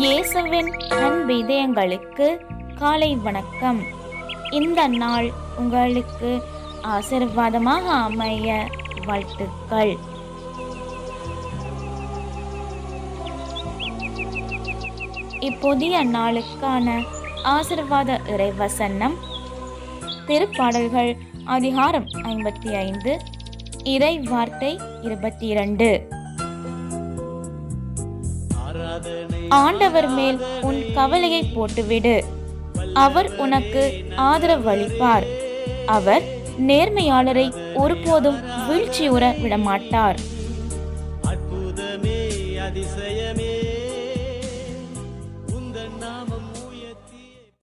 இயேசுவின் அன்பு இதயங்களுக்கு காலை வணக்கம். இந்த நாள் உங்களுக்கு ஆசீர்வாதமாக அமைய வாழ்த்துக்கள். இப்புதிய நாளுக்கான ஆசீர்வாத இறைவசனம் திருப்பாடல்கள் அதிகாரம் 55 இறை வார்த்தை 22. ஆண்டவர் மேல் உன் கவலையை போட்டுவிடு, அவர் உனக்கு ஆதரவளிப்பார். அவர் நேர்மையாளரை ஒருபோதும் வீழ்ச்சியுற விடமாட்டார். அற்புதமே அதிசயமே